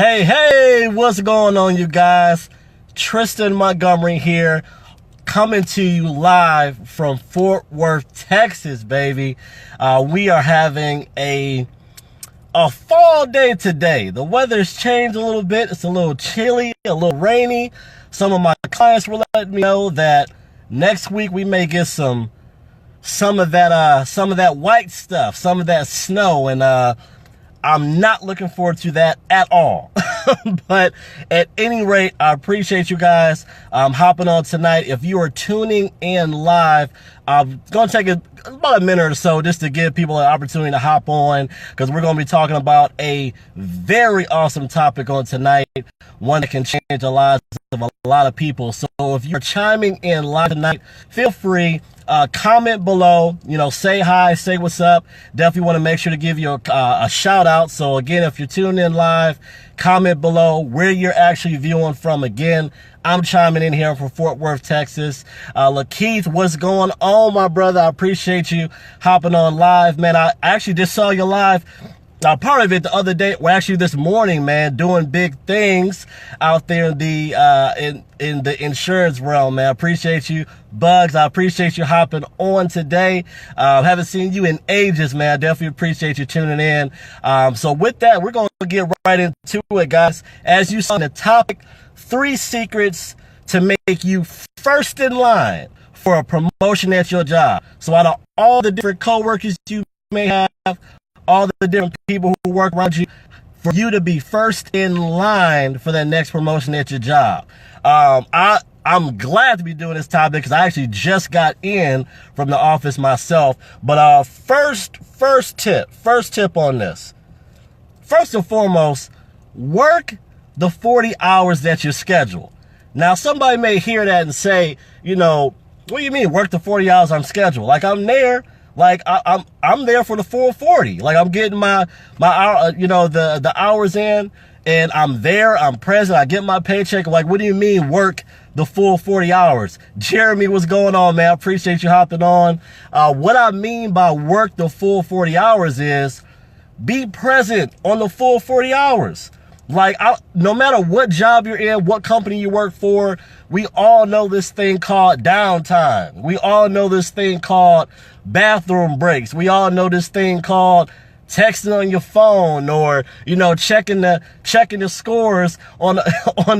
Hey, what's going on, you guys? Tristan Montgomery here, coming to you live from Fort Worth, Texas, baby. We are having a fall day today. The weather's changed a little bit. It's a little chilly, a little rainy. Some of my clients were letting me know that next week we may get some of that white stuff, some of that snow, and I'm not looking forward to that at all. But at any rate, I appreciate you guys hopping on tonight. If you are tuning in live, I'm going to take about a minute or so just to give people an opportunity to hop on, because we're going to be talking about a very awesome topic on tonight, one that can change the lives of a lot of people. So if you're chiming in live tonight, feel free. Comment below, say hi, say what's up. Definitely want to make sure to give you a shout out. So again, if you're tuning in live, comment below where you're actually viewing from. Again, I'm chiming in here from Fort Worth, Texas. Lakeith, what's going on, my brother? I appreciate you hopping on live, man. I actually just saw you live. Part of it the other day, well, actually this morning, man, doing big things out there in the insurance realm, man. I appreciate you. Bugs, I appreciate you hopping on today. Haven't seen you in ages, man. I definitely appreciate you tuning in. So with that, we're going to get right into it, guys. As you saw in the topic, 3 secrets to make you first in line for a promotion at your job. So out of all the different coworkers you may have, all the different people who work around you, for you to be first in line for that next promotion at your job. I'm glad to be doing this topic because I actually just got in from the office myself. But first tip on this. First and foremost, work the 40 hours that you schedule. Now, somebody may hear that and say, what do you mean work the 40 hours on schedule? Like, I'm there. Like, I'm there for the full 40. Like, I'm getting my hour, the hours in, and I'm there, I'm present, I get my paycheck. Like, what do you mean work the full 40 hours? Jeremy, what's going on, man? I appreciate you hopping on. What I mean by work the full 40 hours is be present on the full 40 hours. Like, no matter what job you're in, what company you work for, we all know this thing called downtime. We all know this thing called bathroom breaks. We all know this thing called texting on your phone, or, checking the scores on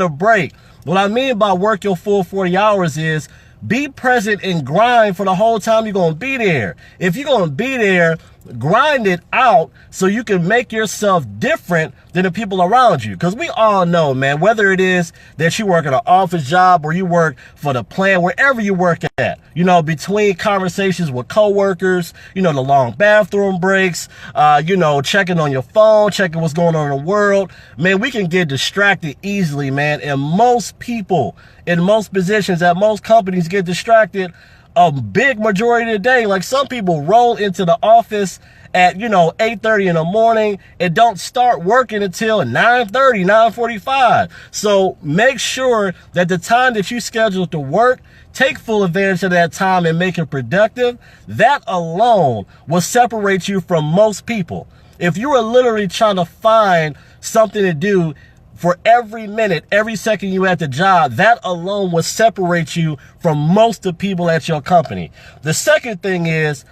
a break. What I mean by work your full 40 hours is be present and grind for the whole time you're going to be there. If you're going to be there, grind it out so you can make yourself different than the people around you. Because we all know, man, whether it is that you work at an office job or you work for the plant, wherever you work at, between conversations with coworkers, the long bathroom breaks, checking on your phone, checking what's going on in the world, man, we can get distracted easily, man. And most people in most positions at most companies get distracted a big majority of the day. Like, some people roll into the office at 8:30 in the morning and don't start working until 9:30, 9:45. So make sure that the time that you schedule to work, take full advantage of that time and make it productive. That alone will separate you from most people. If you are literally trying to find something to do for every minute, every second you at the job, that alone will separate you from most of the people at your company. The second thing is,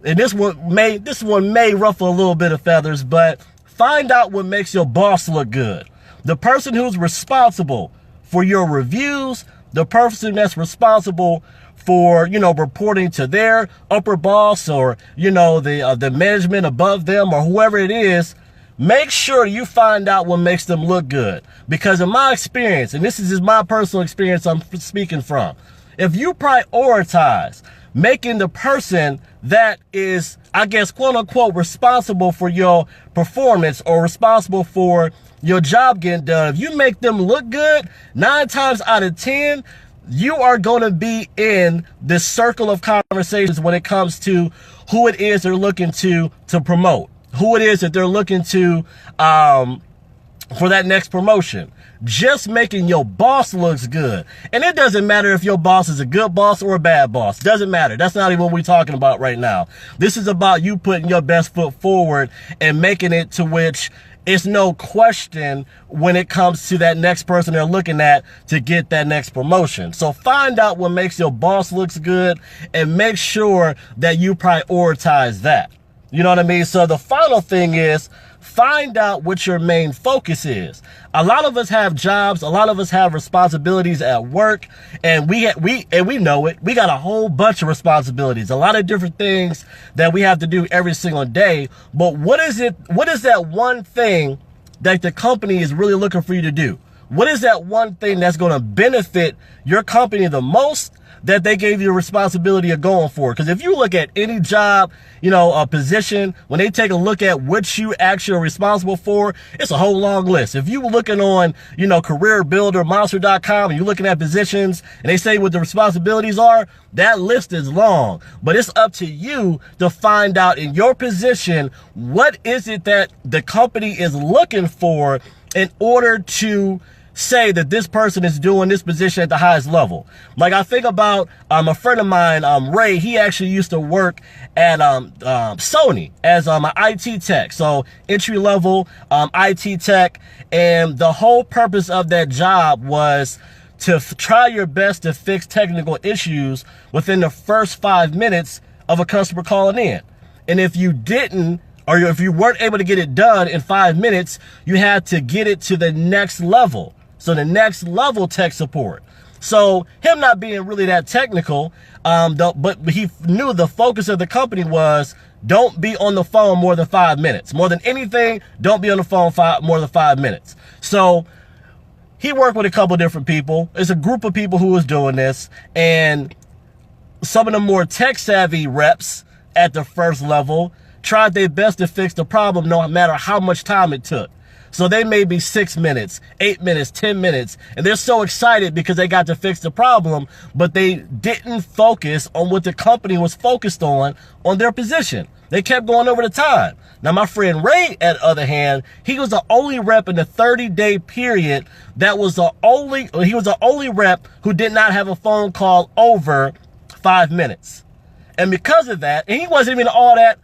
and this one may ruffle a little bit of feathers, but find out what makes your boss look good. The person who's responsible for your reviews, the person that's responsible for, reporting to their upper boss, or, the management above them, or whoever it is, make sure you find out what makes them look good. Because in my experience, and this is just my personal experience I'm speaking from, if you prioritize making the person that is, I guess, quote unquote, responsible for your performance or responsible for your job getting done, if you make them look good, 9 times out of 10, you are going to be in this circle of conversations when it comes to who it is they're looking to promote, who it is that they're looking to for that next promotion. Just making your boss looks good. And it doesn't matter if your boss is a good boss or a bad boss. Doesn't matter. That's not even what we're talking about right now. This is about you putting your best foot forward and making it to which it's no question when it comes to that next person they're looking at to get that next promotion. So find out what makes your boss looks good and make sure that you prioritize that. You know what I mean? So the final thing is, find out what your main focus is. A lot of us have jobs, a lot of us have responsibilities at work, and we know it. We got a whole bunch of responsibilities, a lot of different things that we have to do every single day. But what is that one thing that the company is really looking for you to do? What is that one thing that's going to benefit your company the most that they gave you the responsibility of going for? Because if you look at any job, a position, when they take a look at what you actually are responsible for, it's a whole long list. If you were looking on, Career Builder, Monster.com, and you're looking at positions and they say what the responsibilities are, that list is long. But it's up to you to find out in your position, what is it that the company is looking for in order to say that this person is doing this position at the highest level. Like I think about a friend of mine, Ray. He actually used to work at Sony as an IT tech, so entry level IT tech, and the whole purpose of that job was to try your best to fix technical issues within the first 5 minutes of a customer calling in. And if you didn't, or if you weren't able to get it done in 5 minutes, you had to get it to the next level. So the next level tech support. So him not being really that technical, but he knew the focus of the company was, don't be on the phone more than 5 minutes. More than anything, don't be on the phone more than 5 minutes. So he worked with a couple of different people. It's a group of people who was doing this, and some of the more tech savvy reps at the first level tried their best to fix the problem no matter how much time it took. So they may be 6 minutes, 8 minutes, 10 minutes, and they're so excited because they got to fix the problem, but they didn't focus on what the company was focused on their position. They kept going over the time. Now, my friend Ray, at the other hand, he was the only rep in the 30-day period he was the only rep who did not have a phone call over 5 minutes. And because of that, and he wasn't even all that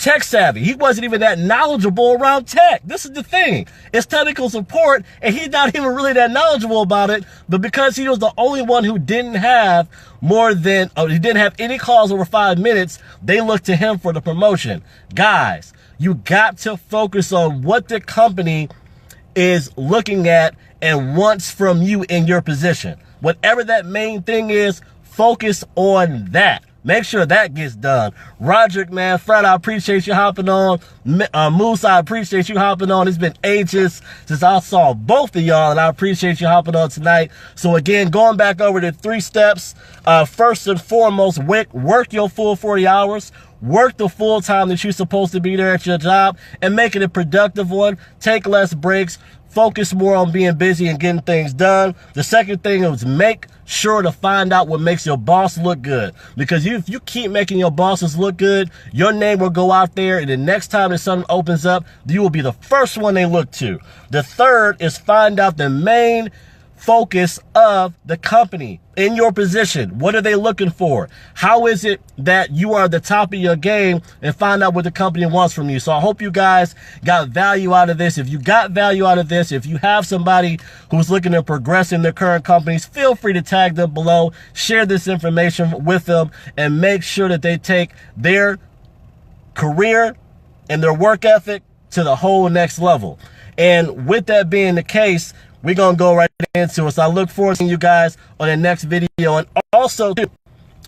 tech savvy. He wasn't even that knowledgeable around tech. This is the thing. It's technical support, and he's not even really that knowledgeable about it. But because he was the only one who didn't have he didn't have any calls over 5 minutes, they looked to him for the promotion. Guys, you got to focus on what the company is looking at and wants from you in your position. Whatever that main thing is, focus on that. Make sure that gets done. Roderick, man, Fred, I appreciate you hopping on. Moose, I appreciate you hopping on. It's been ages since I saw both of y'all, and I appreciate you hopping on tonight. So again, going back over the 3 steps. First and foremost, work your full 40 hours. Work the full time that you're supposed to be there at your job and make it a productive one. Take less breaks. Focus more on being busy and getting things done. The second thing is make sure to find out what makes your boss look good. Because if you keep making your bosses look good, your name will go out there, and the next time that something opens up, you will be the first one they look to. The third is find out the main focus of the company in your position. What are they looking for? How is it that you are the top of your game, and find out what the company wants from you. So I hope you guys got value out of this. If you got value out of this, if you have somebody who's looking to progress in their current companies, feel free to tag them below, share this information with them, and make sure that they take their career and their work ethic to the whole next level. And with that being the case, we're going to go right into it. So I look forward to seeing you guys on the next video. And also,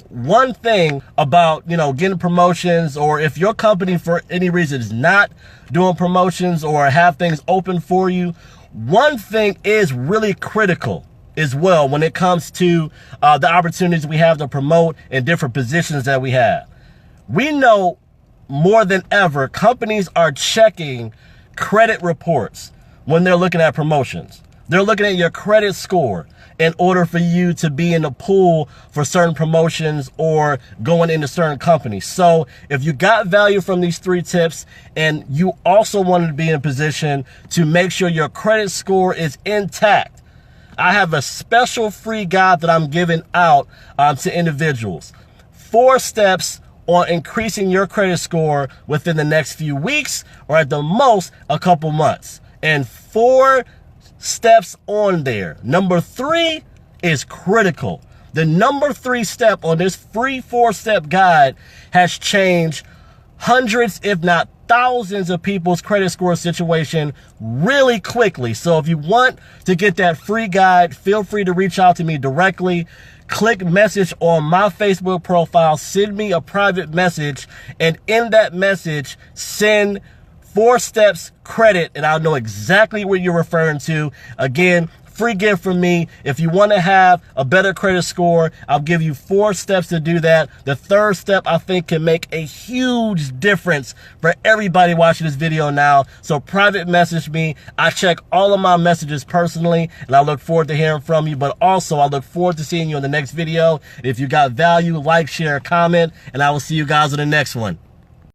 one thing about, getting promotions, or if your company for any reason is not doing promotions or have things open for you, one thing is really critical as well when it comes to the opportunities we have to promote in different positions that we have. We know more than ever, companies are checking credit reports when they're looking at promotions. They're looking at your credit score in order for you to be in the pool for certain promotions or going into certain companies. So if you got value from these 3 tips, and you also wanted to be in a position to make sure your credit score is intact, I have a special free guide that I'm giving out to individuals. 4 steps on increasing your credit score within the next few weeks or at the most a couple months. And 4 steps on there. Number 3 is critical. The number 3 step on this free 4-step guide has changed hundreds, if not thousands of people's credit score situation really quickly. So if you want to get that free guide, feel free to reach out to me directly. Click message on my Facebook profile, send me a private message, and in that message, send 4 steps credit, and I'll know exactly what you're referring to. Again, free gift from me. If you want to have a better credit score, I'll give you 4 steps to do that. The 3rd step, I think, can make a huge difference for everybody watching this video now. So private message me. I check all of my messages personally, and I look forward to hearing from you. But also, I look forward to seeing you in the next video. If you got value, like, share, comment, and I will see you guys in the next one.